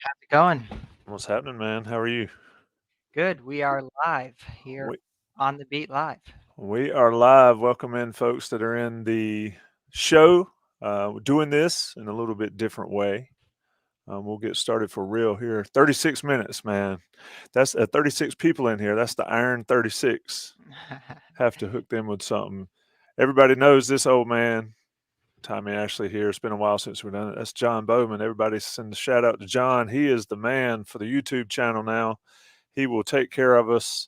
How's it going? What's happening, man? How are you? Good. We are live here We on the Beat Live. we are live. Welcome in folks that are in the show. We're doing this in a little bit different way. We'll get started for real here. 36 minutes, man. That's 36 people in here. That's the Iron 36. Have to hook them with something. Everybody knows this old man. Tommy Ashley here. It's been a while since we've done it. That's John Bowman. Everybody send a shout out to John. He is the man for the YouTube channel now. He will take care of us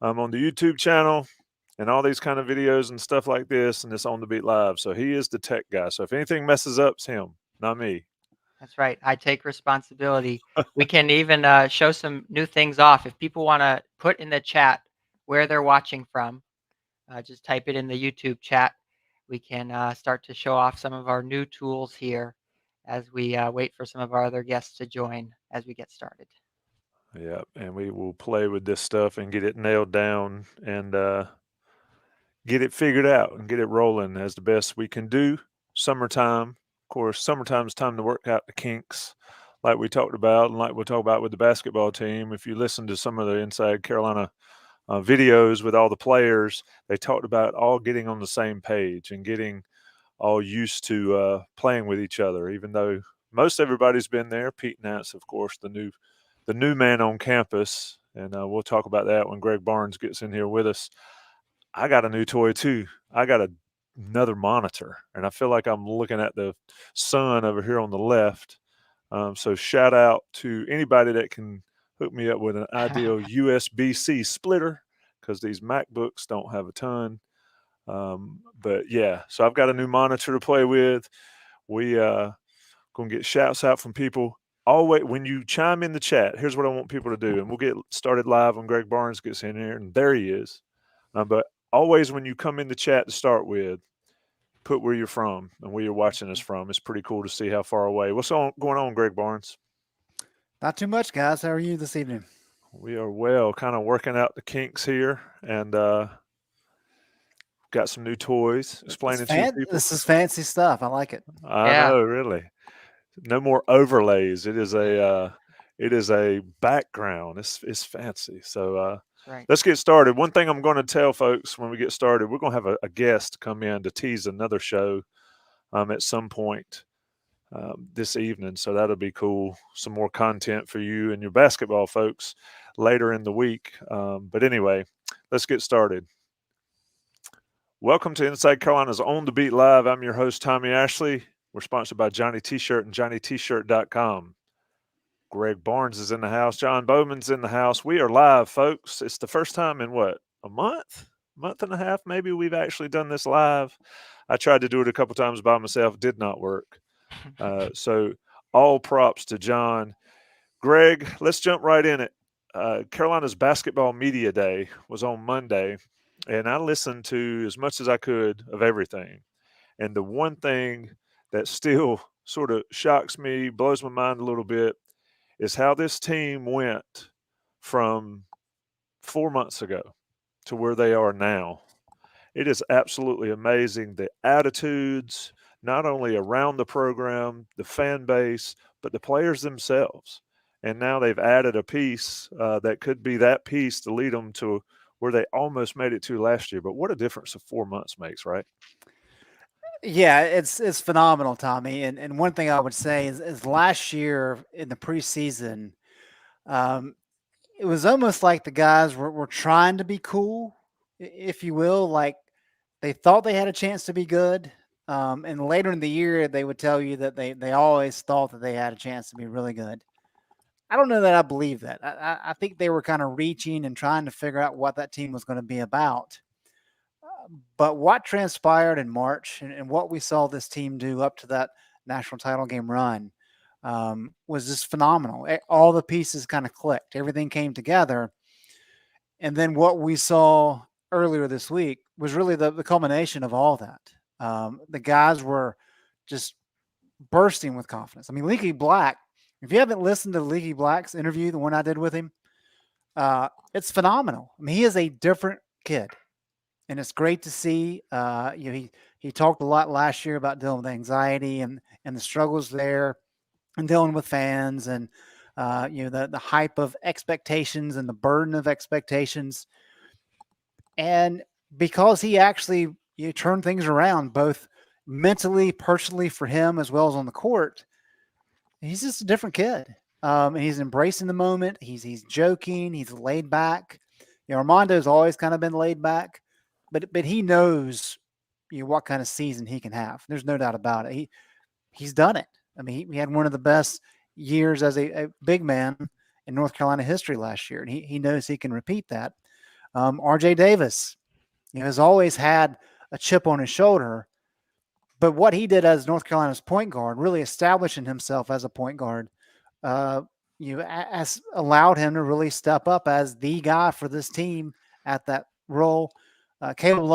on the YouTube channel and all these kind of videos and stuff like this, and it's on the Beat Live. So he is the tech guy. So if anything messes up, it's him, not me. That's right. I take responsibility. We can even show some new things off. If people want to put in the chat where they're watching from, just type it in the YouTube chat. We can start to show off some of our new tools here as we wait for some of our other guests to join as we get started. Yeah, and we will play with this stuff and get it nailed down and get it figured out and get it rolling as the best we can do. Summertime, of course, summertime's time to work out the kinks, like we talked about, and like we'll talk about with the basketball team. If you listen to some of the Inside Carolina videos with all the players, they talked about all getting on the same page and getting all used to playing with each other. Even though most everybody's been there, Pete Nance, of course, the new man on campus, and we'll talk about that when Greg Barnes gets in here with us. I got a new toy too. I got another monitor, and I feel like I'm looking at the sun over here on the left. So shout out to anybody that can hook me up with an ideal USB-C splitter because these MacBooks don't have a ton. But yeah, so I've got a new monitor to play with. We gonna get shouts out from people. Always when you chime in the chat, here's what I want people to do, and we'll get started live when Greg Barnes gets in here, and there he is. But always when you come in the chat to start with, put where you're from and where you're watching us from. It's pretty cool to see how far away. What's going on, Greg Barnes? Not too much, guys. How are you this evening? We are well, kind of working out the kinks here, and got some new toys. Explaining to people. This is fancy stuff. I like it. I Yeah, know, really. No more overlays. It is a background. It's fancy. So that's right. let's get started. One thing I'm going to tell folks when we get started, we're going to have a guest come in to tease another show at some point this evening. So that'll be cool. Some more content for you and your basketball folks later in the week. But anyway, let's get started. Welcome to Inside Carolina's On the Beat Live. I'm your host, Tommy Ashley. We're sponsored by Johnny T-Shirt and JohnnyT-Shirt.com. Greg Barnes is in the house. John Bowman's in the house. We are live, folks. It's the first time in what, a month and a half, maybe we've actually done this live. I tried to do it a couple times by myself. Did not work. So all props to John. Greg, let's jump right in it. Carolina's Basketball Media Day was on Monday, and I listened to as much as I could of everything. And the one thing that still sort of shocks me, blows my mind a little bit, is how this team went from 4 months ago to where they are now. It is absolutely amazing. The attitudes, not only around the program, the fan base, but the players themselves. And now they've added a piece that could be that piece to lead them to where they almost made it to last year. But what a difference of 4 months makes, right? Yeah, it's phenomenal, Tommy. And one thing I would say is last year in the preseason, um, it was almost like the guys were trying to be cool, if you will. Like they thought they had a chance to be good. And later in the year, they would tell you that they always thought that they had a chance to be really good. I don't know that I believe that. I think they were kind of reaching and trying to figure out what that team was going to be about. But what transpired in March and what we saw this team do up to that national title game run was just phenomenal. All the pieces kind of clicked, everything came together. And then what we saw earlier this week was really the culmination of all that. The guys were just bursting with confidence. I mean, Leaky Black, if you haven't listened to Leaky Black's interview, the one I did with him, it's phenomenal. I mean, he is a different kid. And it's great to see. He talked a lot last year about dealing with anxiety and the struggles there, and dealing with fans and the hype of expectations and the burden of expectations. And because he actually turned things around, both mentally, personally for him, as well as on the court, he's just a different kid. And he's embracing the moment. He's joking. He's laid back. Armando's always kind of been laid back, but he knows what kind of season he can have. There's no doubt about it. He's done it. I mean, he had one of the best years as a big man in North Carolina history last year, and he knows he can repeat that. RJ Davis, has always had a chip on his shoulder, but what he did as North Carolina's point guard, really establishing himself as a point guard, has allowed him to really step up as the guy for this team at that role. Caleb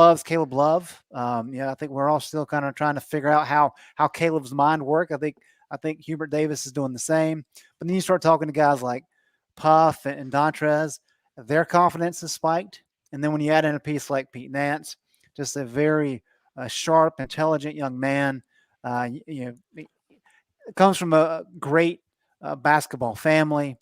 Love. I think we're all still kind of trying to figure out how Caleb's mind works. I think Hubert Davis is doing the same. But then you start talking to guys like Puff and Dontrez, their confidence is spiked. And then when you add in a piece like Pete Nance, just a very sharp, intelligent young man, comes from a great basketball family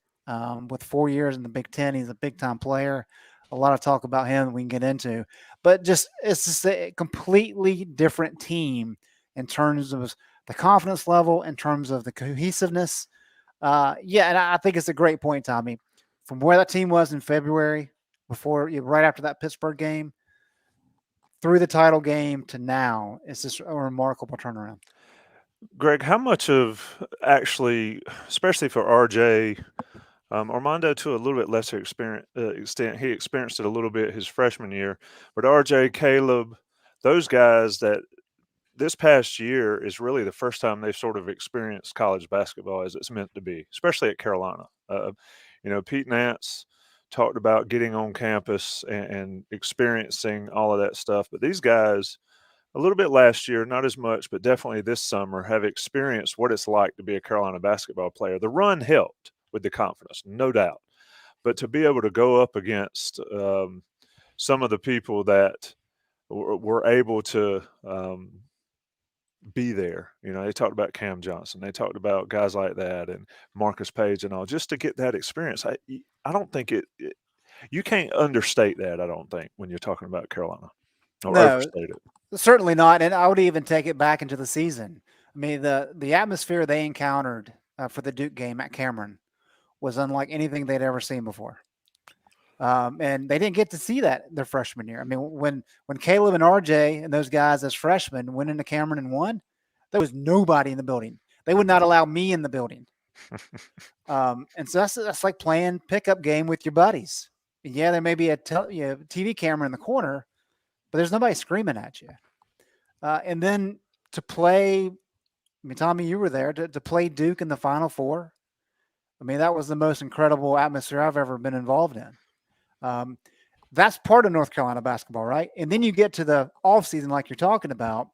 with 4 years in the Big Ten. He's a big-time player. A lot of talk about him we can get into. But it's just a completely different team in terms of the confidence level, in terms of the cohesiveness. And I think it's a great point, Tommy. From where that team was in February, right after that Pittsburgh game, through the title game to now, it's just a remarkable turnaround. Greg, how much of actually, especially for RJ, Armando to a little bit lesser extent, he experienced it a little bit his freshman year, but RJ, Caleb, those guys that this past year is really the first time they've sort of experienced college basketball as it's meant to be, especially at Carolina. Pete Nance talked about getting on campus and experiencing all of that stuff, but these guys – a little bit last year, not as much, but definitely this summer, have experienced what it's like to be a Carolina basketball player. The run helped with the confidence, no doubt. But to be able to go up against some of the people that were able to be there, they talked about Cam Johnson. They talked about guys like that and Marcus Page and all, just to get that experience. I don't think you can't understate that, I don't think, when you're talking about Carolina or overstate it. Certainly not, and I would even take it back into the season. I mean, the atmosphere they encountered for the Duke game at Cameron was unlike anything they'd ever seen before, and they didn't get to see that their freshman year. I mean, when Caleb and RJ and those guys as freshmen went into Cameron and won, there was nobody in the building. They would not allow me in the building, and so that's like playing pickup game with your buddies. And yeah, there may be a TV camera in the corner, but there's nobody screaming at you. And then to play, Tommy, you were there, to play Duke in the Final Four. I mean, that was the most incredible atmosphere I've ever been involved in. That's part of North Carolina basketball, right? And then you get to the offseason like you're talking about,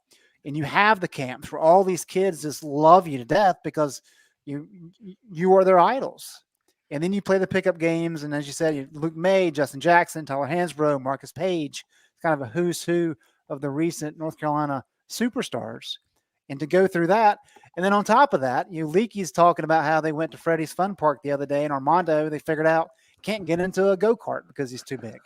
and you have the camps where all these kids just love you to death because you are their idols. And then you play the pickup games, and as you said, Luke May, Justin Jackson, Tyler Hansbrough, Marcus Page, kind of a who's who of the recent North Carolina superstars. And to go through that, and then on top of that, Leaky's talking about how they went to Freddie's Fun Park the other day, and Armando, they figured out, can't get into a go-kart because he's too big.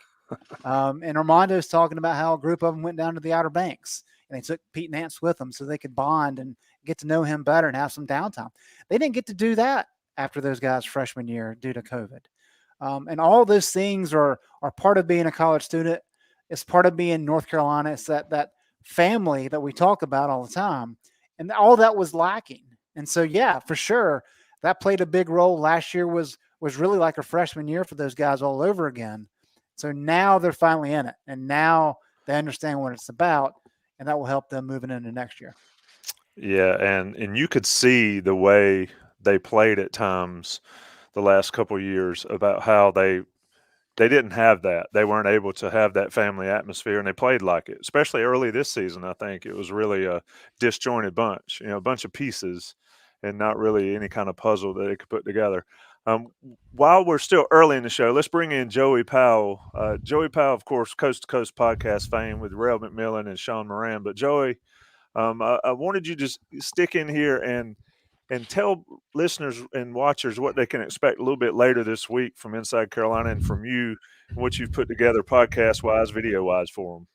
And Armando's talking about how a group of them went down to the Outer Banks, and they took Pete Nance with them so they could bond and get to know him better and have some downtime. They didn't get to do that after those guys' freshman year due to COVID. And all those things are part of being a college student. It's part of being North Carolina. It's that family that we talk about all the time. And all that was lacking. And so, yeah, for sure, that played a big role. Last year was really like a freshman year for those guys all over again. So now they're finally in it. And now they understand what it's about. And that will help them moving into next year. Yeah, and you could see the way they played at times the last couple of years about how they didn't have that. They weren't able to have that family atmosphere, and they played like it, especially early this season. I think it was really a disjointed bunch, a bunch of pieces and not really any kind of puzzle that they could put together. While we're still early in the show, let's bring in Joey Powell. Joey Powell, of course, Coast to Coast podcast fame with Rel McMillan and Sean Moran. But Joey, I wanted you to stick in here and and tell listeners and watchers what they can expect a little bit later this week from Inside Carolina and from you and what you've put together podcast-wise, video-wise for them.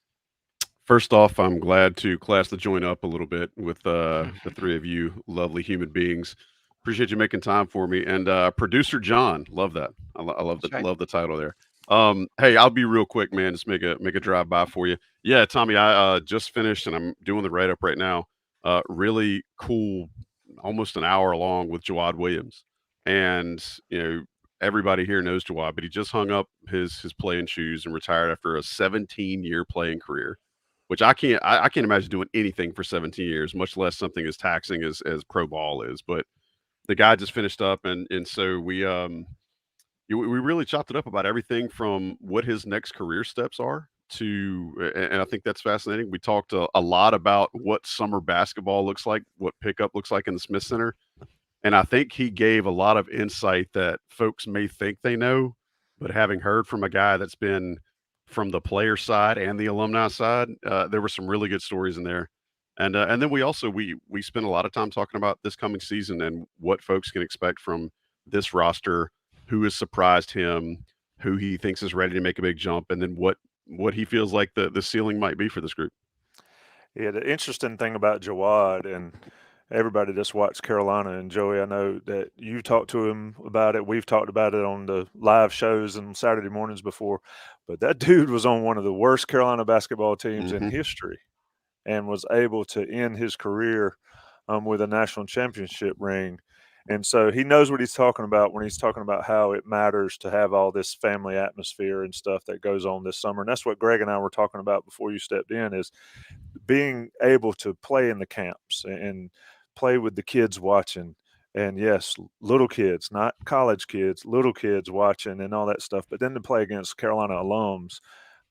First off, I'm glad to class the joint up a little bit with the three of you lovely human beings. Appreciate you making time for me. And producer John, love that. I love That's right. love the title there. Hey, I'll be real quick, man. Just make a drive by for you. Yeah, Tommy, I just finished and I'm doing the write up right now. Really cool, almost an hour long with Jawad Williams, and everybody here knows Jawad, but he just hung up his playing shoes and retired after a 17-year playing career, which I can't imagine doing anything for 17 years, much less something as taxing as pro ball is. But the guy just finished up, and so we really chopped it up about everything from what his next career steps are to, and I think that's fascinating. We talked a lot about what summer basketball looks like, what pickup looks like in the Smith Center, and I think he gave a lot of insight that folks may think they know, but having heard from a guy that's been from the player side and the alumni side, there were some really good stories in there. And then we spent a lot of time talking about this coming season and what folks can expect from this roster, who has surprised him, who he thinks is ready to make a big jump, and then what he feels like the ceiling might be for this group. Yeah, the interesting thing about Jawad, and everybody just watched Carolina, and Joey, I know that you talked to him about it. We've talked about it on the live shows and Saturday mornings before, but that dude was on one of the worst Carolina basketball teams in history and was able to end his career with a national championship ring. And so he knows what he's talking about when he's talking about how it matters to have all this family atmosphere and stuff that goes on this summer. And that's what Greg and I were talking about before you stepped in, is being able to play in the camps and play with the kids watching. And yes, little kids, not college kids, little kids watching and all that stuff. But then to play against Carolina alums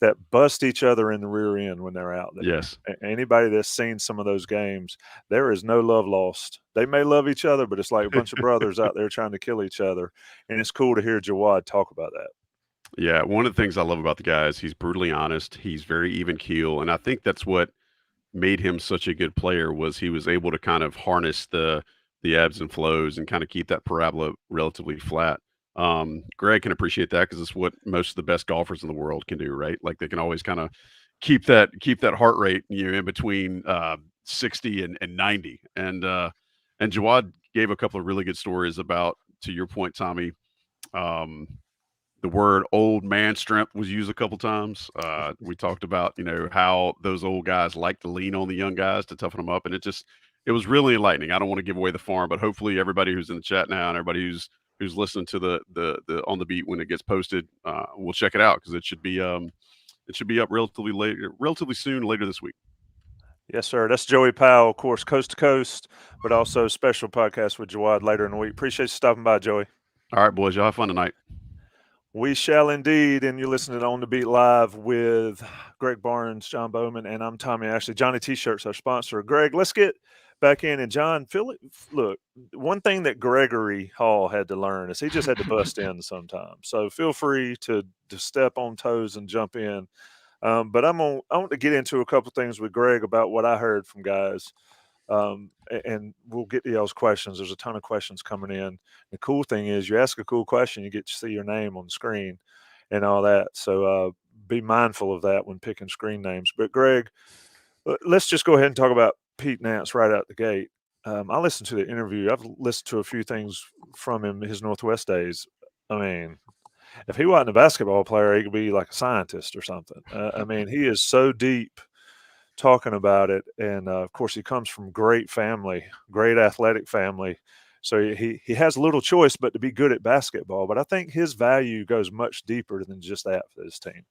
that bust each other in the rear end when they're out there. Yes. Anybody that's seen some of those games, there is no love lost. They may love each other, but it's like a bunch of brothers out there trying to kill each other. And it's cool to hear Jawad talk about that. Yeah, one of the things I love about the guy is he's brutally honest. He's very even keel, and I think that's what made him such a good player, was he was able to kind of harness the ebbs and flows and kind of keep that parabola relatively flat. Greg can appreciate that because it's what most of the best golfers in the world can do, right? Like they can always kind of keep that heart rate, in between 60 and 90. And Jawad gave a couple of really good stories about, to your point, Tommy. The word old man strength was used a couple times. We talked about, how those old guys like to lean on the young guys to toughen them up. And it was really enlightening. I don't want to give away the farm, but hopefully everybody who's in the chat now and everybody who's listening to the On the Beat when it gets posted, will check it out, because it should be up relatively soon later this week. Yes, sir. That's Joey Powell, of course, coast to coast, but also special podcast with Jawad later in the week. Appreciate you stopping by, Joey. All right, boys. Y'all have fun tonight. We shall indeed. And you're listening to On the Beat Live with Greg Barnes, John Bowman, and I'm Tommy Ashley. Johnny T-Shirts, our sponsor. Greg, let's get back in. And John, look, one thing that Gregory Hall had to learn is he just had to bust in sometimes. So feel free to step on toes and jump in. But I want to get into a couple things with Greg about what I heard from guys. And we'll get to y'all's questions. There's a ton of questions coming in. The cool thing is you ask a cool question, you get to see your name on the screen and all that. So be mindful of that when picking screen names. But Greg, let's just go ahead and talk about Pete Nance right out the gate. I listened to the interview. I've listened to a few things from him, his Northwest days. I mean, if he wasn't a basketball player, he could be like a scientist or something. I mean, he is so deep talking about it. And of course, he comes from great family, great athletic family. So he has little choice but to be good at basketball. But I think his value goes much deeper than just that for this team.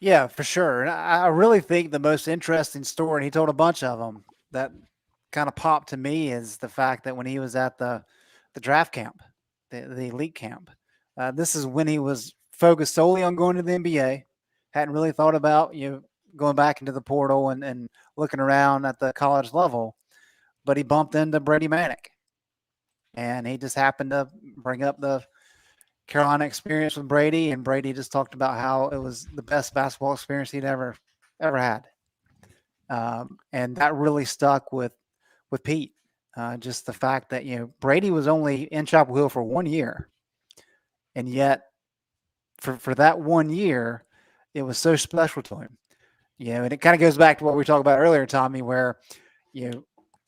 Yeah, for sure. And I really think the most interesting story, and he told a bunch of them, that kind of popped to me, is the fact that when he was at the draft camp, the elite camp, this is when he was focused solely on going to the NBA, hadn't really thought about, going back into the portal and looking around at the college level, but he bumped into Brady Manick, and he just happened to bring up the Carolina experience with Brady, and Brady just talked about how it was the best basketball experience he'd ever had. And that really stuck with Pete. Just the fact that, Brady was only in Chapel Hill for 1 year. And yet for that 1 year, it was so special to him. And it kind of goes back to what we talked about earlier, Tommy, where,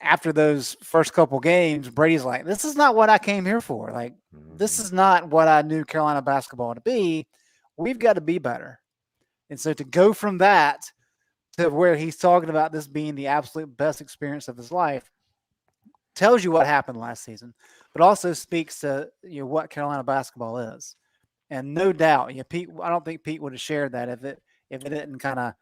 after those first couple games, Brady's like, this is not what I came here for. Like, this is not what I knew Carolina basketball to be. We've got to be better. And so to go from that to where he's talking about this being the absolute best experience of his life tells you what happened last season, but also speaks to what Carolina basketball is. And no doubt, Pete. I don't think Pete would have shared that if it didn't kind of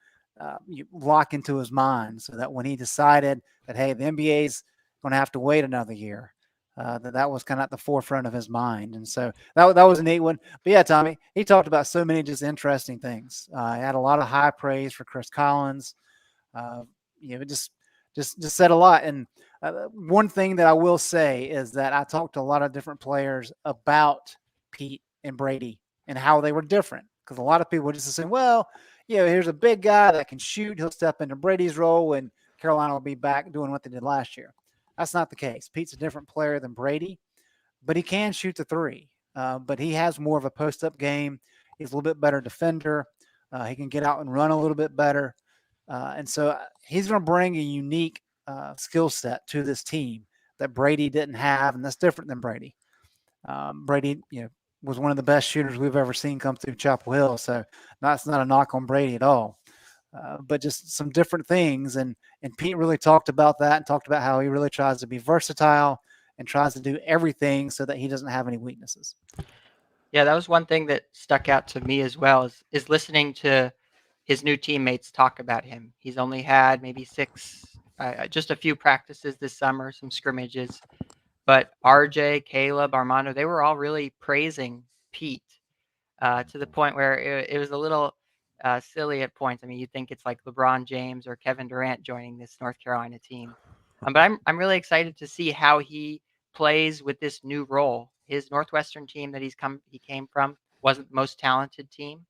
lock into his mind, so that when he decided that, hey, the NBA's going to have to wait another year, that was kind of at the forefront of his mind. And so that was a neat one. But yeah, Tommy, he talked about so many just interesting things. He had a lot of high praise for Chris Collins. Just said a lot. And one thing that I will say is that I talked to a lot of different players about Pete and Brady and how they were different, because a lot of people just assume, well, here's a big guy that can shoot. He'll step into Brady's role and Carolina will be back doing what they did last year. That's not the case. Pete's a different player than Brady, but he can shoot the three. But he has more of a post-up game. He's a little bit better defender. He can get out and run a little bit better. And so he's going to bring a unique skill set to this team that Brady didn't have, and that's different than Brady. Brady, was one of the best shooters we've ever seen come through Chapel Hill. So that's not a knock on Brady at all. But just some different things. And Pete really talked about that and talked about how he really tries to be versatile and tries to do everything so that he doesn't have any weaknesses. Yeah, that was one thing that stuck out to me as well is listening to his new teammates talk about him. He's only had maybe just a few practices this summer, some scrimmages. But RJ, Caleb, Armando, they were all really praising Pete to the point where it was a little silly at points. I mean, you think it's like LeBron James or Kevin Durant joining this North Carolina team. But I'm really excited to see how he plays with this new role. His Northwestern team that he came from wasn't the most talented team.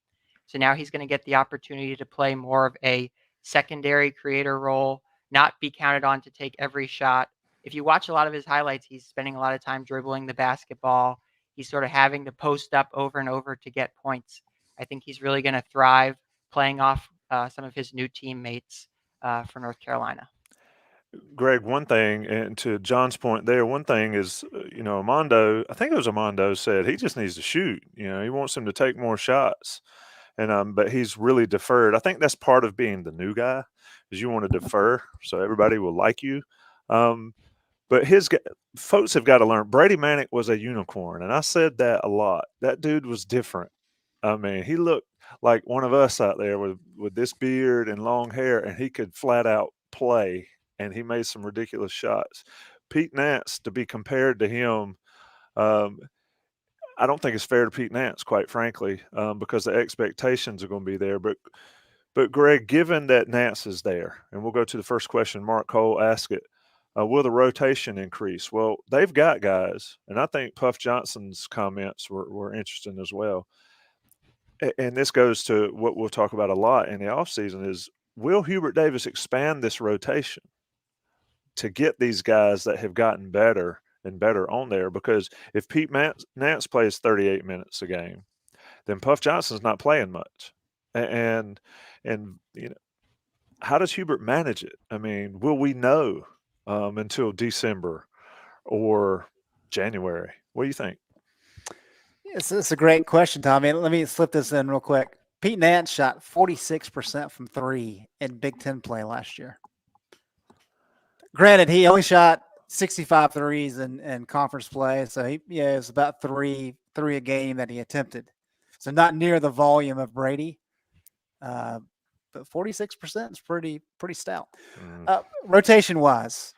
So now he's going to get the opportunity to play more of a secondary creator role, not be counted on to take every shot. If you watch a lot of his highlights, he's spending a lot of time dribbling the basketball. He's sort of having to post up over and over to get points. I think he's really going to thrive playing off some of his new teammates for North Carolina. Greg, one thing, and to John's point there, one thing is, Armando, I think it was Armando said he just needs to shoot. He wants him to take more shots. And but he's really deferred. I think that's part of being the new guy, is you want to defer so everybody will like you. But folks have got to learn. Brady Manick was a unicorn, and I said that a lot. That dude was different. I mean, he looked like one of us out there with this beard and long hair, and he could flat out play, and he made some ridiculous shots. Pete Nance, to be compared to him, I don't think it's fair to Pete Nance, quite frankly, because the expectations are going to be there. But Greg, given that Nance is there, and we'll go to the first question. Mark Cole asked it. Will the rotation increase? Well, they've got guys, and I think Puff Johnson's comments were interesting as well. And this goes to what we'll talk about a lot in the offseason is, will Hubert Davis expand this rotation to get these guys that have gotten better and better on there? Because if Pete Nance plays 38 minutes a game, then Puff Johnson's not playing much. And how does Hubert manage it? I mean, will we know until December or January? What do you think? It's a great question, Tommy. Let me slip this in real quick. Pete Nance shot 46% from three in Big Ten play last year. Granted, he only shot 65 threes in conference play, so it was about three a game that he attempted. So not near the volume of Brady, but 46% is pretty stout. Rotation wise,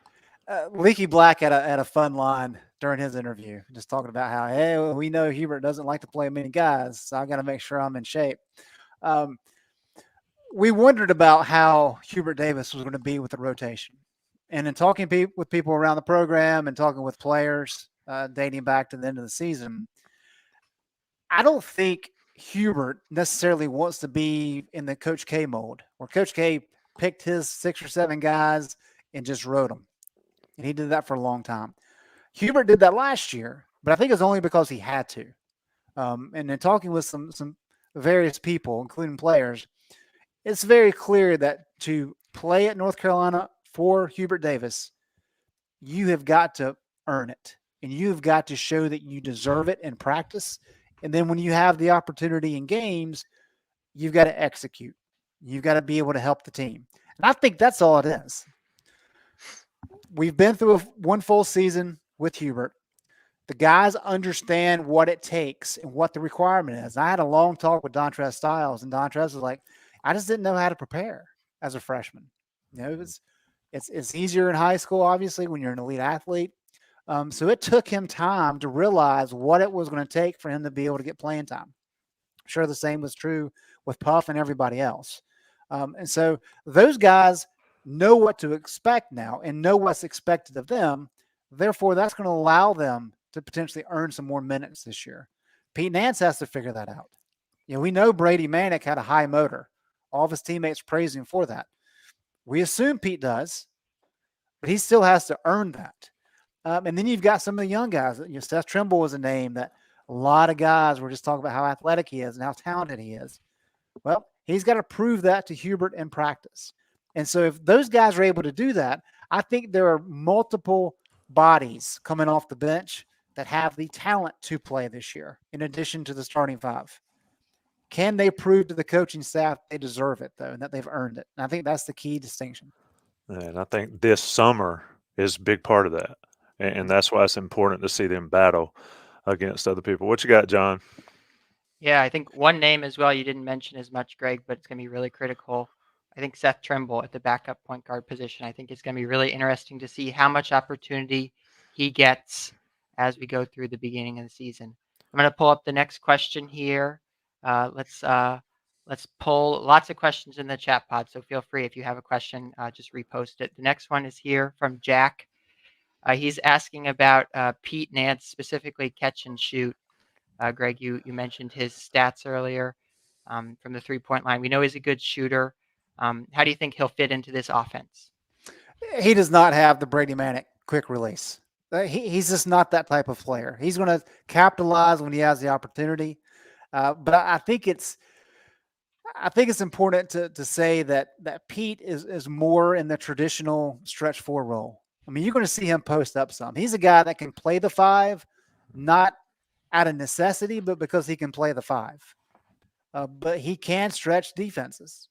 Leaky Black had a fun line during his interview, just talking about how, hey, we know Hubert doesn't like to play many guys, so I got to make sure I'm in shape. We wondered about how Hubert Davis was going to be with the rotation. And in talking with people around the program and talking with players dating back to the end of the season, I don't think Hubert necessarily wants to be in the Coach K mold, where Coach K picked his 6 or 7 guys and just rode them. and he did that for a long time. Hubert did that last year, but I think it's only because he had to. And in talking with some various people, including players, it's very clear that to play at North Carolina for Hubert Davis, you have got to earn it, and you've got to show that you deserve it in practice. And then when you have the opportunity in games, you've got to execute. You've got to be able to help the team. And I think that's all it is. We've been through one full season with Hubert. The guys understand what it takes and what the requirement is. I had a long talk with Dontrez Styles, and Dontrez was like, I just didn't know how to prepare as a freshman. It's easier in high school, obviously, when you're an elite athlete. So it took him time to realize what it was going to take for him to be able to get playing time. I'm sure the same was true with Puff and everybody else. And so those guys know what to expect now and know what's expected of them. Therefore, that's going to allow them to potentially earn some more minutes this year. Pete Nance has to figure that out. We know Brady Manick had a high motor. All of his teammates praise him for that. We assume Pete does, but he still has to earn that. And then you've got some of the young guys. Seth Trimble was a name that a lot of guys were just talking about how athletic he is and how talented he is. Well, he's got to prove that to Hubert in practice. And so if those guys are able to do that, I think there are multiple bodies coming off the bench that have the talent to play this year, in addition to the starting five. Can they prove to the coaching staff they deserve it, though, and that they've earned it? And I think that's the key distinction. And I think this summer is a big part of that. And that's why it's important to see them battle against other people. What you got, John? Yeah, I think one name as well you didn't mention as much, Greg, but it's going to be really critical. I think Seth Trimble at the backup point guard position. I think it's going to be really interesting to see how much opportunity he gets as we go through the beginning of the season. I'm going to pull up the next question here. Let's pull lots of questions in the chat pod, so feel free if you have a question, just repost it. The next one is here from Jack. He's asking about Pete Nance, specifically catch and shoot. Greg, you mentioned his stats earlier from the three-point line. We know he's a good shooter. How do you think he'll fit into this offense? He does not have the Brady Manick quick release. He's just not that type of player. He's going to capitalize when he has the opportunity. But I think it's important to say that Pete is more in the traditional stretch four role. I mean, you're going to see him post up some. He's a guy that can play the five, not out of necessity, but because he can play the five. But he can stretch defenses,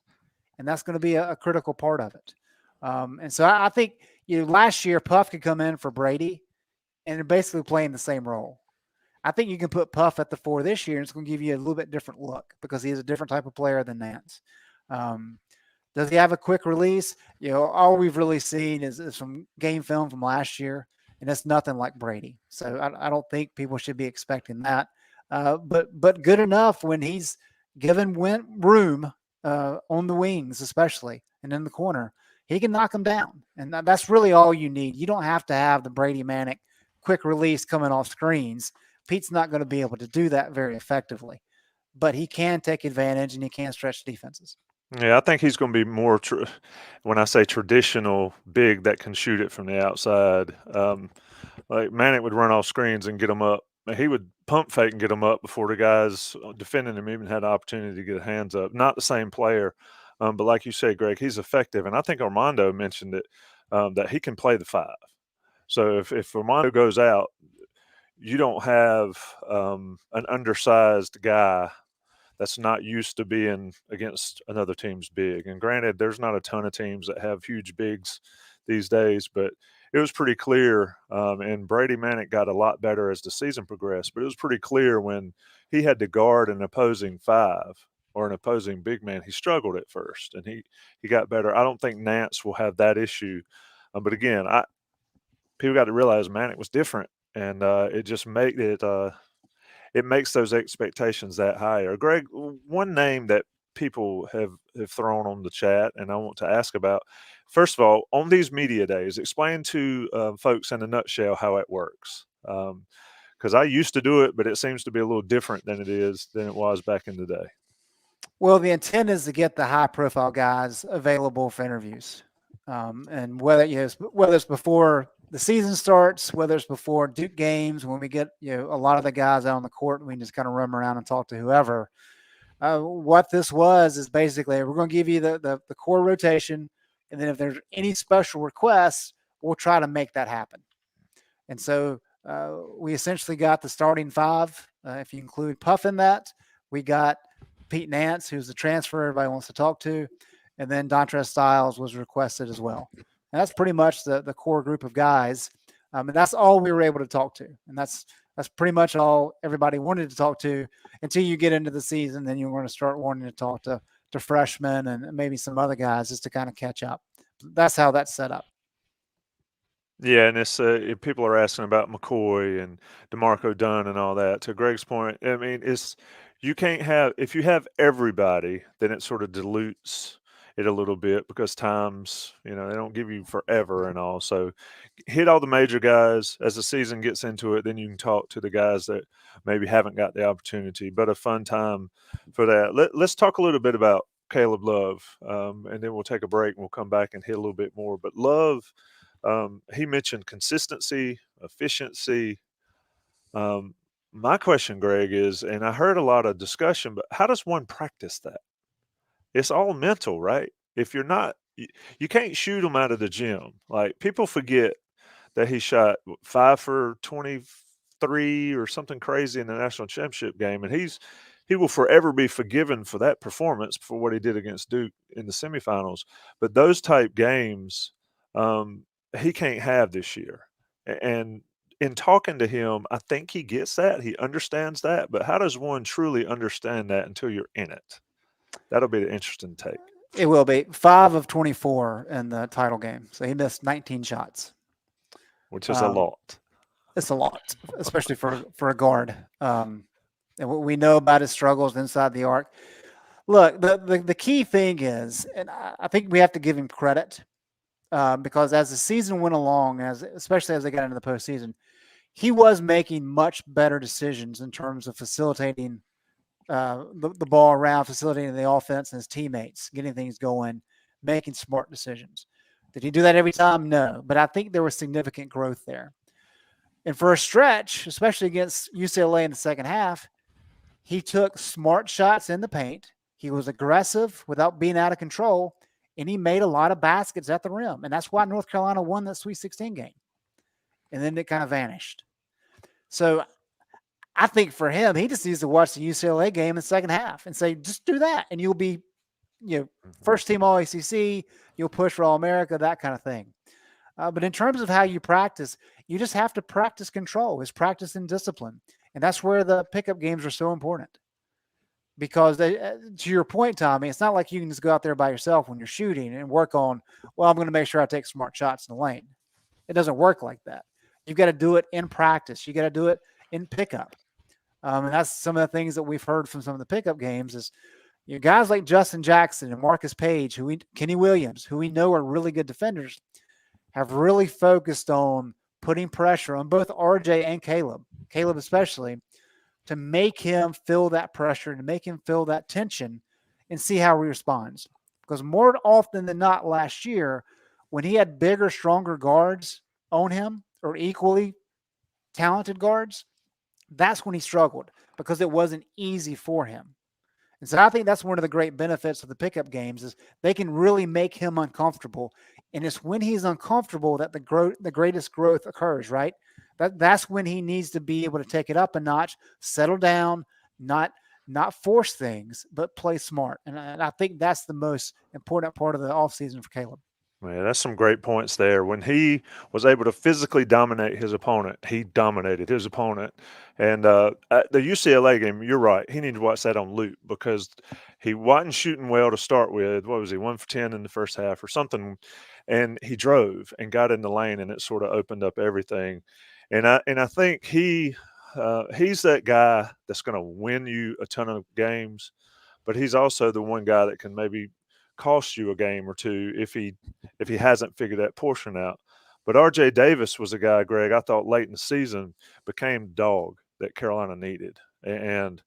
and that's going to be a critical part of it. And so I think last year Puff could come in for Brady, and they're basically playing the same role. I think you can put Puff at the four this year, and it's going to give you a little bit different look because he is a different type of player than Nance. Does he have a quick release? All we've really seen is some game film from last year, and it's nothing like Brady. So I don't think people should be expecting that. But good enough when he's given room on the wings, especially, and in the corner, he can knock them down. And that's really all you need. You don't have to have the Brady Manick quick release coming off screens. Pete's not going to be able to do that very effectively, but he can take advantage and he can stretch defenses. Yeah, I think he's going to be more, when I say traditional big that can shoot it from the outside. Like Manick would run off screens and get them up. He would pump fake and get them up before the guys defending him even had the opportunity to get hands up. Not the same player, but like you said, Greg, he's effective. And I think Armando mentioned it, that he can play the five. So if Armando goes out, you don't have an undersized guy that's not used to being against another team's big. And granted, there's not a ton of teams that have huge bigs these days, but it was pretty clear. And Brady Manick got a lot better as the season progressed, but it was pretty clear when he had to guard an opposing five or an opposing big man, he struggled at first and he got better. I don't think Nance will have that issue. But again, people got to realize Manick was different, and it just made it it makes those expectations that higher. Greg, one name that people have thrown on the chat and I want to ask about, first of all, on these media days, explain to folks in a nutshell how it works. Because I used to do it, but it seems to be a little different than it was back in the day. Well, the intent is to get the high-profile guys available for interviews. And whether it's before the season starts, whether it's before Duke games, when we get a lot of the guys out on the court, and we can just kind of roam around and talk to whoever. What this was is basically we're going to give you the core rotation, and then if there's any special requests, we'll try to make that happen. And so we essentially got the starting five. If you include Puff in that, we got Pete Nance, who's the transfer everybody wants to talk to, and then Dontrez Styles was requested as well. And that's pretty much the core group of guys. And that's all we were able to talk to. And that's pretty much all everybody wanted to talk to until you get into the season. Then you're going to start wanting to talk to freshmen and maybe some other guys just to kind of catch up. That's how that's set up. Yeah, and it's people are asking about McCoy and DeMarco Dunn and all that. To Greg's point, I mean, it's you can't have if you have everybody, then it sort of dilutes it a little bit because times they don't give you forever and all. So hit all the major guys as the season gets into it. Then you can talk to the guys that maybe haven't got the opportunity. But a fun time for that. Let's talk a little bit about Caleb Love, and then we'll take a break and we'll come back and hit a little bit more. But Love. He mentioned consistency, efficiency. My question, Greg, is, and I heard a lot of discussion, but how does one practice that? It's all mental, right? If you're not, you can't shoot them out of the gym. Like people forget that he shot 5 for 23 or something crazy in the national championship game, and he will forever be forgiven for that performance for what he did against Duke in the semifinals. But those type games. He can't have this year. And in talking to him, I think he gets that. He understands that. But how does one truly understand that until you're in it? That'll be the interesting take. It will be 5 of 24 in the title game. So he missed 19 shots. Which is a lot. It's a lot, especially for a guard. And we know about his struggles inside the arc. Look, the key thing is, and I think we have to give him credit, because as the season went along, especially as they got into the postseason, he was making much better decisions in terms of facilitating the ball around, facilitating the offense and his teammates, getting things going, making smart decisions. Did he do that every time? No, but I think there was significant growth there. And for a stretch, especially against UCLA in the second half, he took smart shots in the paint. He was aggressive without being out of control. And he made a lot of baskets at the rim. And that's why North Carolina won that Sweet 16 game. And then it kind of vanished. So I think for him, he just needs to watch the UCLA game in the second half and say, just do that. And you'll be, first team All ACC, you'll push for All America, that kind of thing. But in terms of how you practice, you just have to practice control. It's practice and discipline. And that's where the pickup games are so important. Because to your point, Tommy, it's not like you can just go out there by yourself when you're shooting and work on, well, I'm going to make sure I take smart shots in the lane. It doesn't work like that. You've got to do it in practice. You got to do it in pickup. And that's some of the things that we've heard from some of the pickup games is guys like Justin Jackson and Marcus Page, Kenny Williams, who we know are really good defenders, have really focused on putting pressure on both RJ and Caleb especially, to make him feel that pressure, to make him feel that tension and see how he responds. Because more often than not last year, when he had bigger, stronger guards on him or equally talented guards, that's when he struggled because it wasn't easy for him. And so I think that's one of the great benefits of the pickup games is they can really make him uncomfortable. And it's when he's uncomfortable that the greatest growth occurs, right? That's when he needs to be able to take it up a notch, settle down, not force things, but play smart. And I think that's the most important part of the offseason for Caleb. Man, that's some great points there. When he was able to physically dominate his opponent, he dominated his opponent. And at the UCLA game, you're right. He needs to watch that on loop because he wasn't shooting well to start with. What was he, 1 for 10 in the first half or something? And he drove and got in the lane, and it sort of opened up everything. And I think he's that guy that's going to win you a ton of games, but he's also the one guy that can maybe cost you a game or two if he hasn't figured that portion out. But RJ Davis was a guy, Greg, I thought late in the season became the dog that Carolina needed. And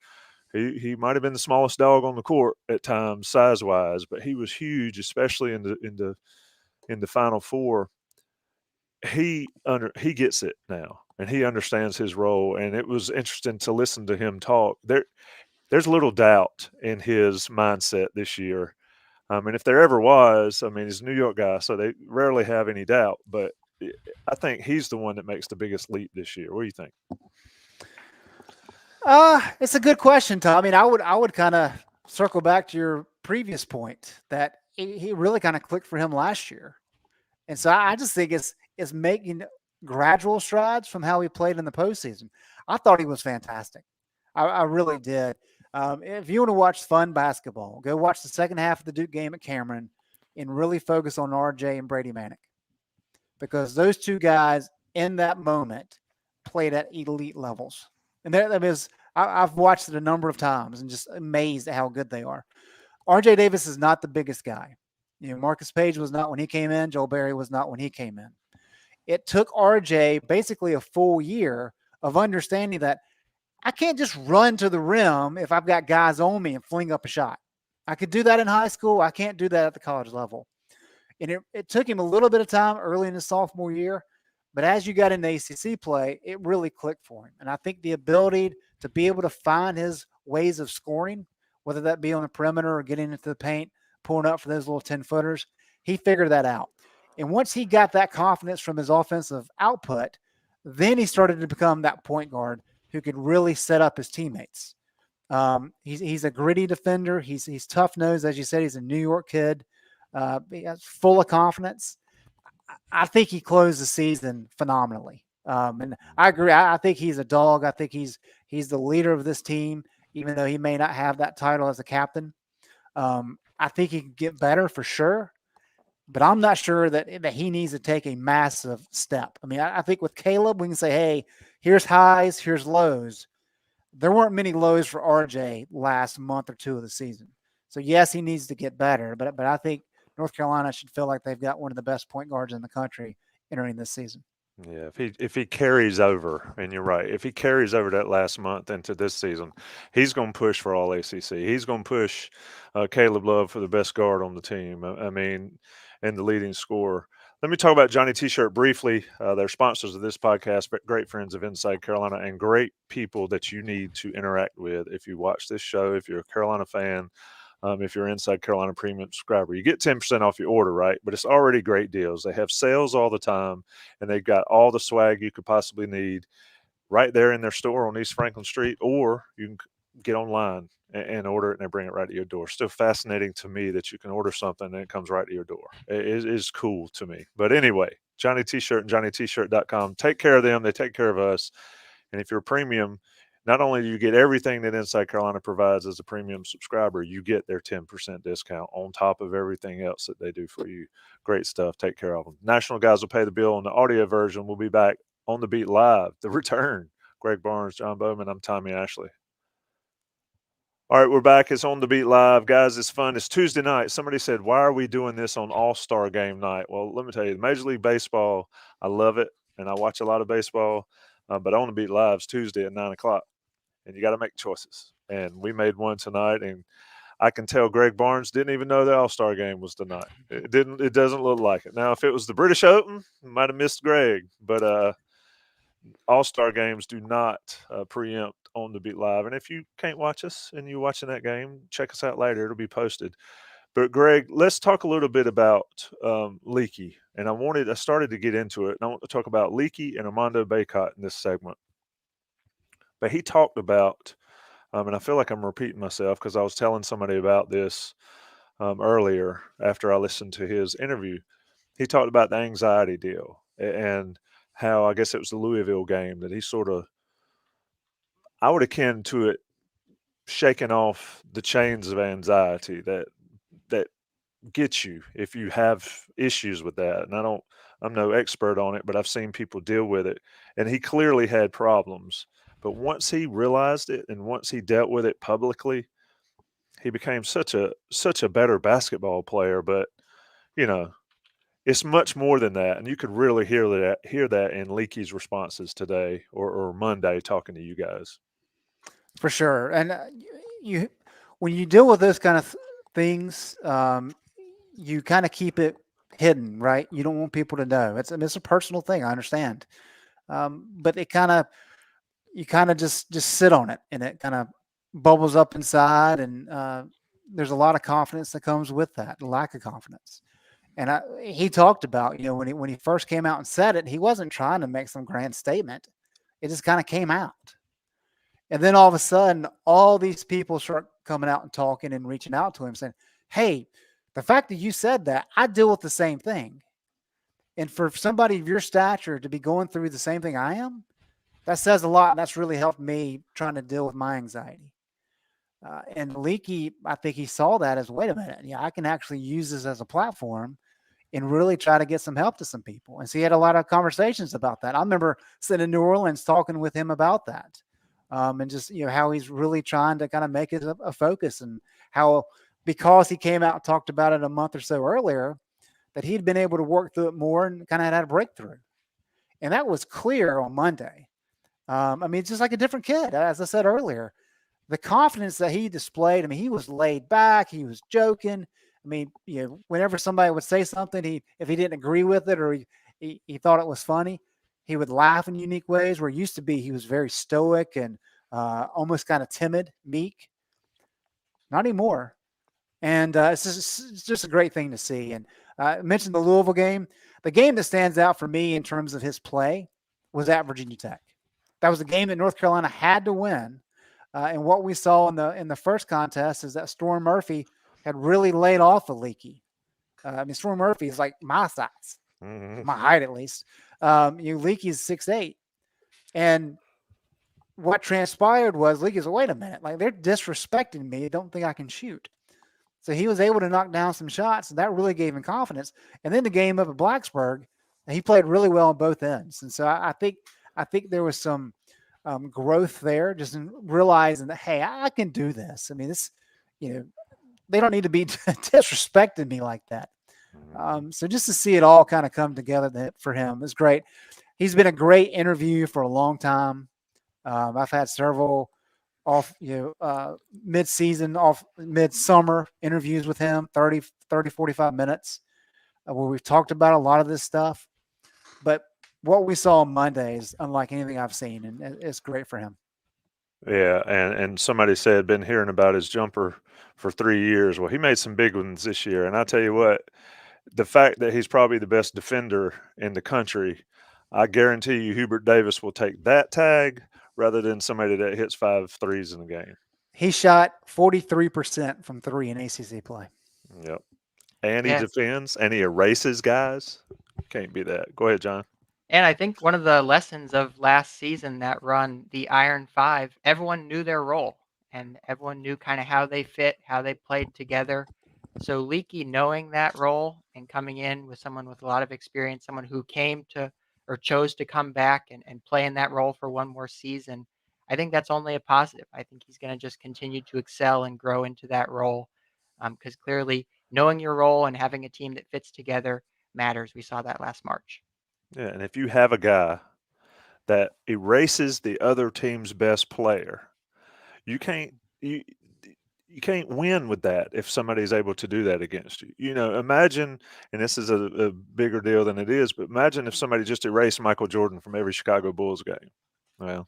he might have been the smallest dog on the court at times size-wise, but he was huge, especially in the Final Four. he gets it now, and he understands his role. And it was interesting to listen to him talk. There's little doubt in his mindset this year. And if there ever was, I mean, he's a New York guy, so they rarely have any doubt. But I think he's the one that makes the biggest leap this year. What do you think? It's a good question, Tom. I mean, I would kind of circle back to your previous point that he really kind of clicked for him last year, and so I just think it's making gradual strides from how he played in the postseason. I thought he was fantastic. I really did. If you want to watch fun basketball, go watch the second half of the Duke game at Cameron and really focus on RJ and Brady Manick, because those two guys in that moment played at elite levels. And that is, I've watched it a number of times and just amazed at how good they are. RJ Davis is not the biggest guy. You know, Marcus Page was not when he came in. Joel Berry was not when he came in. It took RJ basically a full year of understanding that I can't just run to the rim if I've got guys on me and fling up a shot. I could do that in high school. I can't do that at the college level. And it took him a little bit of time early in his sophomore year, but as you got into ACC play, it really clicked for him. And I think the ability to be able to find his ways of scoring, whether that be on the perimeter or getting into the paint, pulling up for those little 10-footers, he figured that out. And once he got that confidence from his offensive output, then he started to become that point guard who could really set up his teammates. He's a gritty defender. He's tough-nosed. As you said, he's a New York kid. He's full of confidence. I think he closed the season phenomenally. And I agree. I think he's a dog. I think he's the leader of this team, even though he may not have that title as a captain. I think he can get better for sure, but I'm not sure that he needs to take a massive step. I mean, I think with Caleb, we can say, hey, here's highs, here's lows. There weren't many lows for RJ last month or two of the season. So, yes, he needs to get better, but I think North Carolina should feel like they've got one of the best point guards in the country entering this season. Yeah, if he carries over, and you're right, if he carries over that last month into this season, he's going to push for all ACC. He's going to push Caleb Love for the best guard on the team. I mean, and the leading scorer. Let me talk about Johnny T-Shirt briefly. They're sponsors of this podcast, but great friends of Inside Carolina and great people that you need to interact with if you watch this show, if you're a Carolina fan. If you're Inside Carolina Premium subscriber, you get 10% off your order, right? But it's already great deals. They have sales all the time, and they've got all the swag you could possibly need right there in their store on East Franklin Street, or you can get online and order it, and they bring it right to your door. Still fascinating to me that you can order something and it comes right to your door. It is cool to me. But anyway, Johnny T-Shirt and JohnnyT-Shirt.com. Take care of them. They take care of us. And if you're a premium, not only do you get everything that Inside Carolina provides as a premium subscriber, you get their 10% discount on top of everything else that they do for you. Great stuff. Take care of them. National Guys will pay the bill on the audio version. We'll be back on the beat live. The return. Greg Barnes, John Bowman. I'm Tommy Ashley. All right, we're back. It's on the beat live. Guys, it's fun. It's Tuesday night. Somebody said, why are we doing this on All-Star game night? Well, let me tell you, Major League Baseball, I love it, and I watch a lot of baseball, but on the beat live is Tuesday at 9 o'clock. And you got to make choices. And we made one tonight, and I can tell Greg Barnes didn't even know the All-Star game was tonight. It doesn't look like it. Now, if it was the British Open, might have missed Greg, but All-Star games do not preempt on the beat live. And if you can't watch us and you're watching that game, check us out later. It'll be posted. But Greg, let's talk a little bit about Leaky. And I started to get into it. And I want to talk about Leaky and Armando Bacot in this segment. But he talked about, and I feel like I'm repeating myself because I was telling somebody about this earlier after I listened to his interview. He talked about the anxiety deal and how, I guess it was the Louisville game, that he sort of, I would akin to it, shaking off the chains of anxiety that gets you if you have issues with that. And I'm no expert on it, but I've seen people deal with it. And he clearly had problems. But once he realized it and once he dealt with it publicly, he became such a better basketball player. But, you know, it's much more than that. And you could really hear that in Leaky's responses today or Monday talking to you guys. For sure. And when you deal with those kind of things, you kind of keep it hidden, right? You don't want people to know. It's a personal thing. I understand. But you kind of just sit on it, and it kind of bubbles up inside, and there's a lot of confidence that comes with that, lack of confidence. And he talked about, when he first came out and said it, he wasn't trying to make some grand statement. It just kind of came out. And then all of a sudden, all these people start coming out and talking and reaching out to him saying, hey, the fact that you said that, I deal with the same thing. And for somebody of your stature to be going through the same thing I am, that says a lot. And that's really helped me trying to deal with my anxiety. And Leaky, I think he saw that as, wait a minute, yeah, I can actually use this as a platform and really try to get some help to some people. And so he had a lot of conversations about that. I remember sitting in New Orleans talking with him about that. And just, how he's really trying to kind of make it a focus, and how, because he came out and talked about it a month or so earlier, that he'd been able to work through it more and kind of had a breakthrough. And that was clear on Monday. It's just like a different kid, as I said earlier. The confidence that he displayed, he was laid back, he was joking. Whenever somebody would say something, if he didn't agree with it, or he thought it was funny, he would laugh in unique ways, where it used to be he was very stoic and almost kind of timid, meek. Not anymore. And it's just a great thing to see. And I mentioned the Louisville game. The game that stands out for me in terms of his play was at Virginia Tech. That was a game that North Carolina had to win. And what we saw in the first contest is that Storm Murphy had really laid off the Leaky. Storm Murphy is like my size, my height at least. Leaky is 6'8", and what transpired was Leaky said, "Wait a minute, like, they're disrespecting me. I don't think I can shoot." So he was able to knock down some shots, and that really gave him confidence. And then the game up at Blacksburg, he played really well on both ends. And so I think there was some growth there, just in realizing that, hey, I can do this. They don't need to be disrespecting me like that. So just to see it all kind of come together for him is great. He's been a great interview for a long time. I've had several midsummer interviews with him, 30, 45 minutes, where we've talked about a lot of this stuff. But what we saw on Monday is unlike anything I've seen, and it's great for him. Yeah, and somebody said, been hearing about his jumper for 3 years. Well, he made some big ones this year, and I tell you what, the fact that he's probably the best defender in the country, I guarantee you Hubert Davis will take that tag rather than somebody that hits 5 threes in the game. He shot 43% from three in ACC play. Yep. And he defends, and he erases guys. Can't be that. Go ahead, John. And I think one of the lessons of last season, that run, the Iron Five, everyone knew their role, and everyone knew kind of how they fit, how they played together. So Leaky knowing that role and coming in with someone with a lot of experience, someone who came to or chose to come back and play in that role for one more season, I think that's only a positive. I think he's going to just continue to excel and grow into that role, because clearly knowing your role and having a team that fits together matters. We saw that last March. Yeah, and if you have a guy that erases the other team's best player, you can't win with that if somebody's able to do that against you. Imagine, and this is a bigger deal than it is, but imagine if somebody just erased Michael Jordan from every Chicago Bulls game. Well,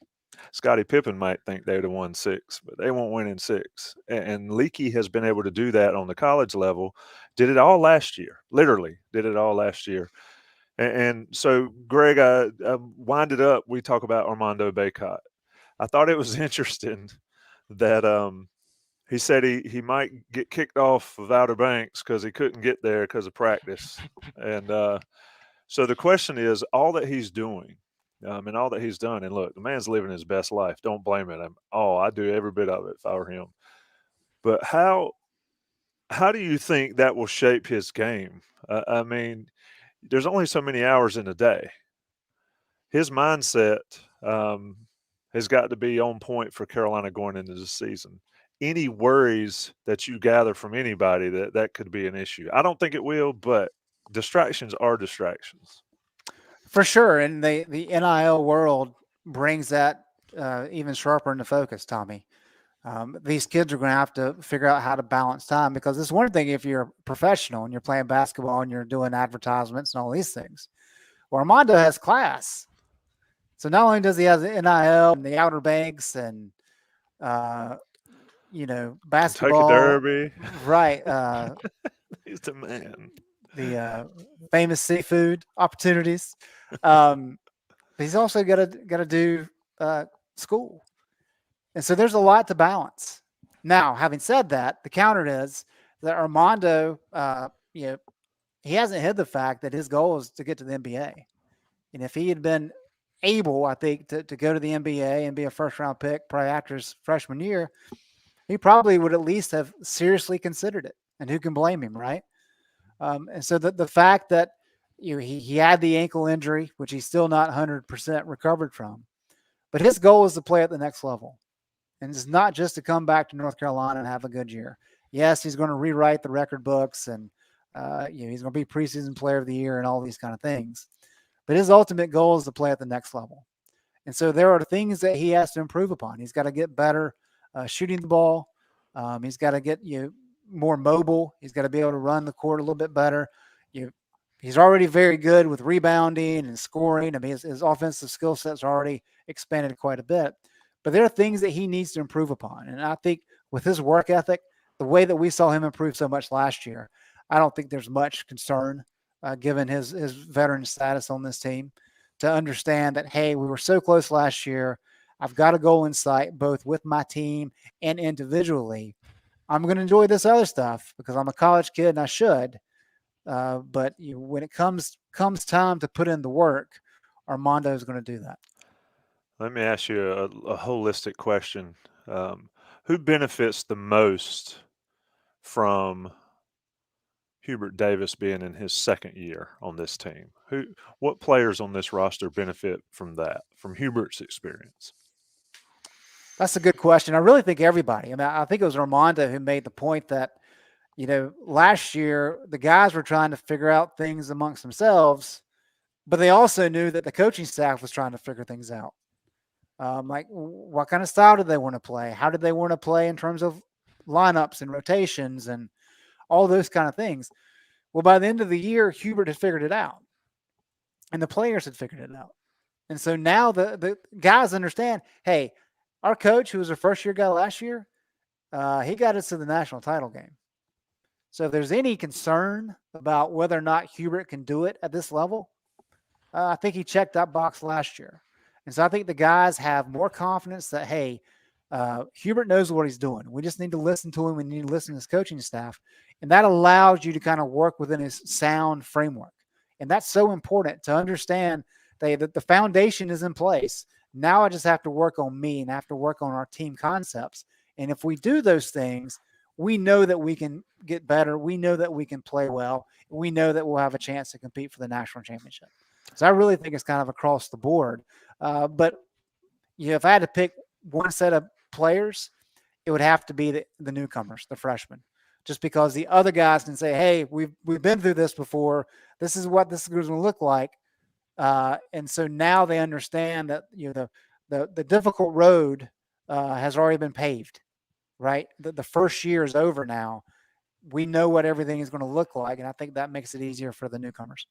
Scottie Pippen might think they'd have won 6, but they won't win in 6. And Leaky has been able to do that on the college level. Did it all last year. Literally did it all last year. And so, Greg, I wind it up. We talk about Armando Bacot. I thought it was interesting that he said he might get kicked off of Outer Banks because he couldn't get there because of practice. And so the question is, all that he's doing and all that he's done, and look, the man's living his best life. Don't blame it. I do every bit of it if I were him. But how do you think that will shape his game? There's only so many hours in a day. His mindset has got to be on point for Carolina going into the season. Any worries that you gather from anybody that could be an issue? I don't think it will, but distractions are distractions. For sure, and the NIL world brings that even sharper into focus, Tommy. These kids are going to have to figure out how to balance time, because it's one thing if you're a professional and you're playing basketball and you're doing advertisements and all these things. Well, Armando has class. So not only does he have the NIL and the Outer Banks and, Kentucky basketball, Derby. right? He's the man. The famous seafood opportunities. He's also got to do school, and so there's a lot to balance. Now, having said that, the counter is that Armando, he hasn't hid the fact that his goal is to get to the NBA, and if he had been able, I think, to go to the NBA and be a first round pick probably after his freshman year, he probably would at least have seriously considered it. And who can blame him, right? And so the fact that he had the ankle injury, which he's still not 100% recovered from, but his goal is to play at the next level. And it's not just to come back to North Carolina and have a good year. Yes, he's going to rewrite the record books, and he's going to be preseason player of the year and all these kind of things. But his ultimate goal is to play at the next level. And so there are things that he has to improve upon. He's got to get better shooting the ball. He's got to get more mobile. He's got to be able to run the court a little bit better. He's already very good with rebounding and scoring. I mean, his offensive skill sets are already expanded quite a bit. But there are things that he needs to improve upon. And I think with his work ethic, the way that we saw him improve so much last year, I don't think there's much concern given his veteran status on this team, to understand that, hey, we were so close last year. I've got a goal in sight, both with my team and individually. I'm going to enjoy this other stuff because I'm a college kid and I should. But when it comes time to put in the work, Armando is going to do that. Let me ask you a holistic question. Who benefits the most from Hubert Davis being in his second year on this team? What players on this roster benefit from that, from Hubert's experience? That's a good question. I really think everybody. I mean, I think it was Armando who made the point that, last year the guys were trying to figure out things amongst themselves, but they also knew that the coaching staff was trying to figure things out. Like, what kind of style did they want to play? How did they want to play in terms of lineups and rotations and all those kind of things? Well, by the end of the year, Hubert had figured it out, and the players had figured it out. And so now the guys understand, hey, our coach, who was a first-year guy last year, he got us to the national title game. So if there's any concern about whether or not Hubert can do it at this level, I think he checked that box last year. And so I think the guys have more confidence that, hey, Hubert knows what he's doing. We just need to listen to him. We need to listen to his coaching staff. And that allows you to kind of work within his sound framework. And that's so important to understand that the foundation is in place. Now I just have to work on me and I have to work on our team concepts. And if we do those things, we know that we can get better. We know that we can play well. We know that we'll have a chance to compete for the national championship. So I really think it's kind of across the board. But if I had to pick one set of players, it would have to be the newcomers, the freshmen, just because the other guys can say, hey, we've been through this before. This is what this is going to look like. And so now they understand that the difficult road has already been paved, right? The first year is over now. We know what everything is going to look like, and I think that makes it easier for the newcomers.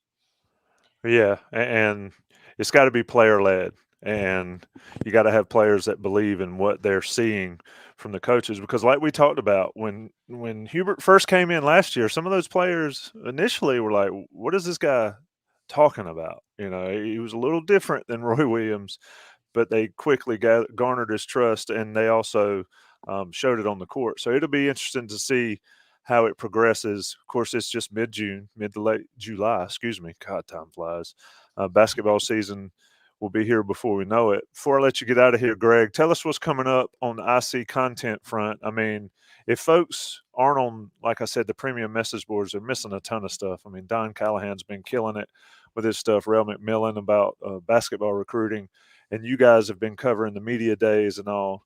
Yeah, and it's got to be player-led, and you got to have players that believe in what they're seeing from the coaches, because like we talked about, when Hubert first came in last year, some of those players initially were like, what is this guy talking about? He was a little different than Roy Williams, but they quickly garnered his trust, and they also showed it on the court. So it'll be interesting to see how it progresses. Of course, it's just mid to late July. Excuse me. God, time flies. Basketball season will be here before we know it. Before I let you get out of here, Greg, tell us what's coming up on the IC content front. I mean, if folks aren't on, like I said, the premium message boards, they're missing a ton of stuff. I mean, Don Callahan's been killing it with his stuff, Rel McMillan about basketball recruiting, and you guys have been covering the media days and all.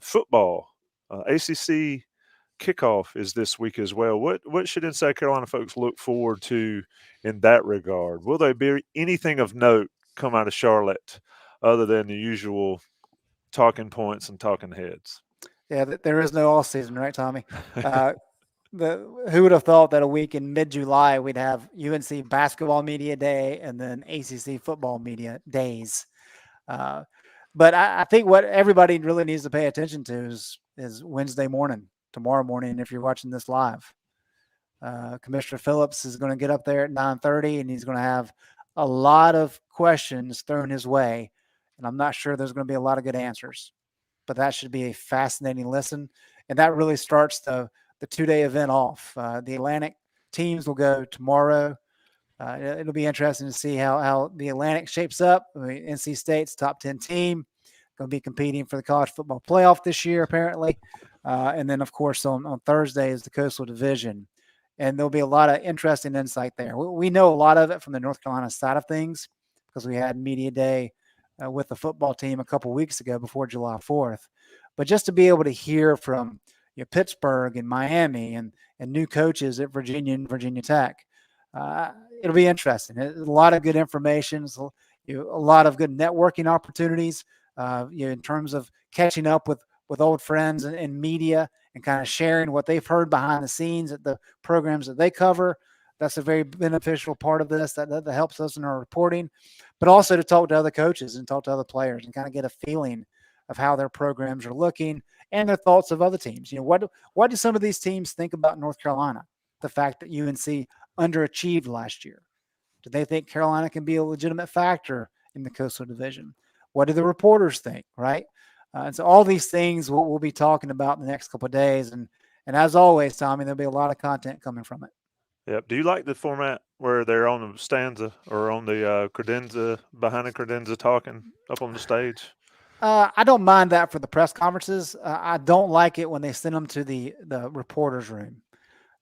Football, ACC kickoff is this week as well. What should Inside Carolina folks look forward to in that regard? Will there be anything of note come out of Charlotte other than the usual talking points and talking heads? Yeah, there is no off season, right, Tommy? Who would have thought that a week in mid-July we'd have UNC basketball media day and then ACC football media days. But I think what everybody really needs to pay attention to is Wednesday morning, tomorrow morning, if you're watching this live. Commissioner Phillips is going to get up there at 9:30, and he's going to have a lot of questions thrown his way, and I'm not sure there's going to be a lot of good answers. But that should be a fascinating listen, and that really starts the 2-day event off. The Atlantic teams will go tomorrow. It'll be interesting to see how the Atlantic shapes up. I mean, NC State's top 10 team going to be competing for the college football playoff this year, apparently. And then, of course, on Thursday is the Coastal Division. And there'll be a lot of interesting insight there. We know a lot of it from the North Carolina side of things because we had media day with the football team a couple weeks ago before July 4th. But just to be able to hear from Pittsburgh and Miami and new coaches at Virginia and Virginia Tech, it'll be interesting. A lot of good information, a lot of good networking opportunities, in terms of catching up with old friends and media and kind of sharing what they've heard behind the scenes at the programs that they cover. That's a very beneficial part of this that helps us in our reporting, but also to talk to other coaches and talk to other players and kind of get a feeling of how their programs are looking and their thoughts of other teams. What do some of these teams think about North Carolina? The fact that UNC underachieved last year. Do they think Carolina can be a legitimate factor in the Coastal Division? What do the reporters think, right? And so all these things we'll be talking about in the next couple of days. And as always, Tommy, there'll be a lot of content coming from it. Yep. Do you like the format where they're on the stanza or on the credenza, behind the credenza talking up on the stage? I don't mind that for the press conferences. I don't like it when they send them to the reporters' room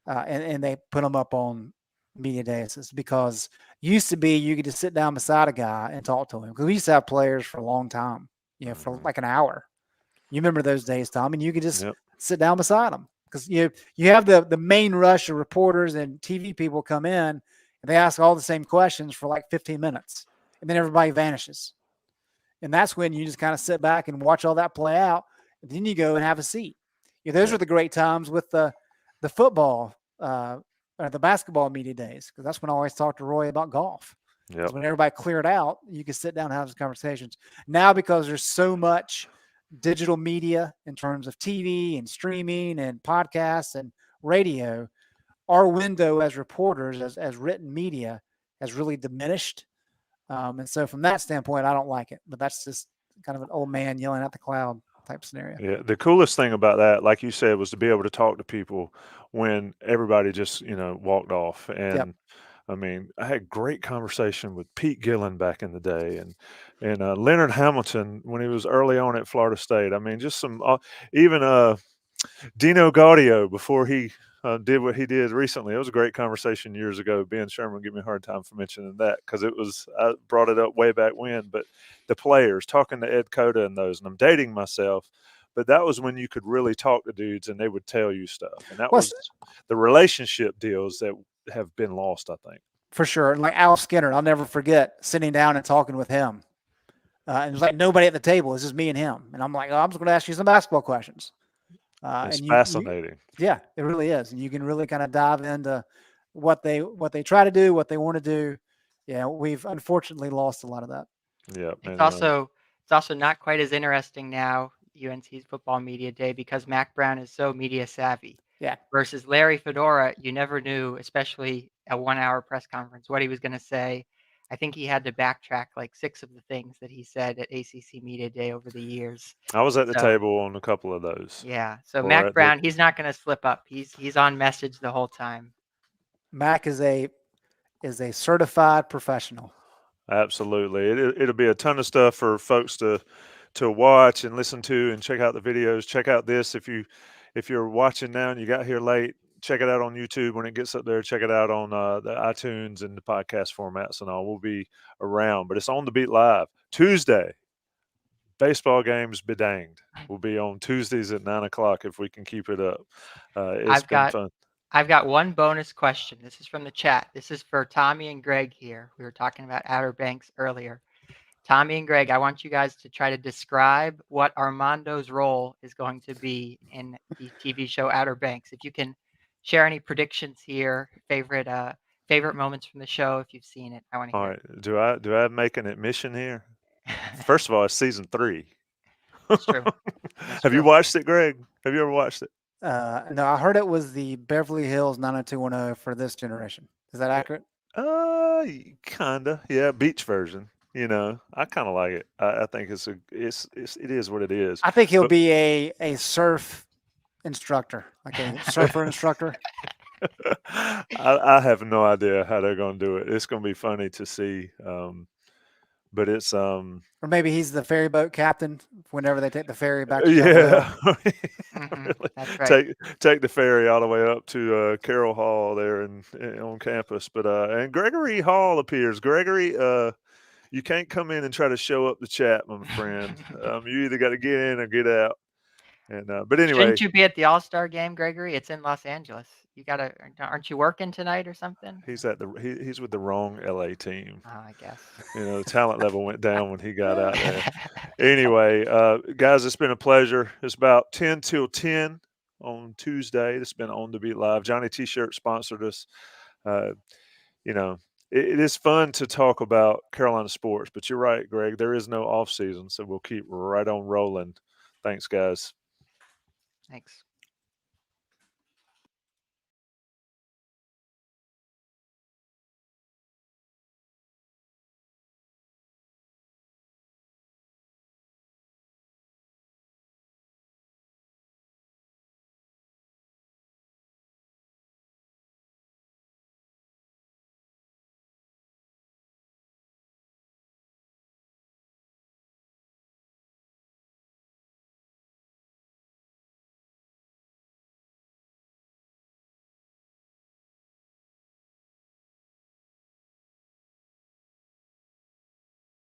and they put them up on media days. It's because used to be you could just sit down beside a guy and talk to him because we used to have players for a long time, for like an hour. You remember those days, Tom, and you could just sit down beside them because you have the main rush of reporters and TV people come in and they ask all the same questions for like 15 minutes and then everybody vanishes. And that's when you just kind of sit back and watch all that play out. And then you go and have a seat. Those are the great times with the football or the basketball media days, because that's when I always talk to Roy about golf. Yep. When everybody cleared out, you could sit down and have those conversations. Now, because there's so much digital media in terms of TV and streaming and podcasts and radio, our window as reporters, as written media, has really diminished. And so from that standpoint, I don't like it. But that's just kind of an old man yelling at the cloud type scenario. Yeah, the coolest thing about that, like you said, was to be able to talk to people when everybody just, walked off. And I mean, I had great conversation with Pete Gillen back in the day, and Leonard Hamilton when he was early on at Florida State. I mean, just some even Dino Gaudio before he did what he did recently. It was a great conversation years ago. Ben Sherman gave me a hard time for mentioning that because I brought it up way back when. But the players, talking to Ed Cota and those, and I'm dating myself, but that was when you could really talk to dudes and they would tell you stuff. And that was the relationship deals that have been lost, I think. For sure. And like Al Skinner, I'll never forget sitting down and talking with him. And it was like nobody at the table. It's just me and him. And I'm like, I'm just going to ask you some basketball questions. It's fascinating. Yeah, it really is. And you can really kind of dive into what they try to do, what they want to do. Yeah, we've unfortunately lost a lot of that. Yeah. It's also not quite as interesting now, UNC's football media day, because Mac Brown is so media savvy. Yeah. Versus Larry Fedora, you never knew, especially a 1-hour press conference, what he was going to say. I think he had to backtrack like 6 of the things that he said at ACC Media Day over the years. I was at the table on a couple of those. Yeah. So Mac Brown, he's not going to slip up. He's on message the whole time. Mac is a certified professional. Absolutely. It'll be a ton of stuff for folks to watch and listen to and check out the videos. Check out this if you're watching now and you got here late. Check it out on YouTube when it gets up there. Check it out on the iTunes and the podcast formats and all. We'll be around, but it's on the Beat Live Tuesday. Baseball games be danged. We'll be on Tuesdays at 9:00 if we can keep it up. It's been fun. I've got one bonus question. This is from the chat. This is for Tommy and Greg here. We were talking about Outer Banks earlier. Tommy and Greg, I want you guys to try to describe what Armando's role is going to be in the TV show Outer Banks. If you can share any predictions here, favorite moments from the show, if you've seen it, I want to All hear. right. Do I make an admission here? First of all, it's season 3. That's true. That's Have you true. watched it, Greg? Have you ever watched it? No, I heard it was the Beverly Hills 90210 for this generation. Is that accurate? Kinda. Yeah, beach version. You know, I kind of like it. I think it is what it is. I think he'll But- be a surf instructor, like a surfer instructor. I have no idea how they're going to do it. It's going to be funny to see. But it's Or maybe he's the ferry boat captain whenever they take the ferry back to Chapel Hill. yeah. Mhm, Really. that's right. Take the ferry all the way up to Carroll Hall there on campus. But and Gregory Hall appears. Gregory, you can't come in and try to show up the chat, my friend. You either got to get in or get out. And but anyway, Shouldn't you be at the All-Star game, Gregory? It's in Los Angeles. Aren't you working tonight or something? he's with the wrong LA team. Oh, I guess. You know, the talent level went down when he got out there. Anyway, guys, it's been a pleasure. It's about 10 till 10 on Tuesday. It's been On the Beat Live. Johnny T-Shirt sponsored us. You know, it is fun to talk about Carolina sports, but you're right, Greg. There is no off season, so we'll keep right on rolling. Thanks, guys. Thanks.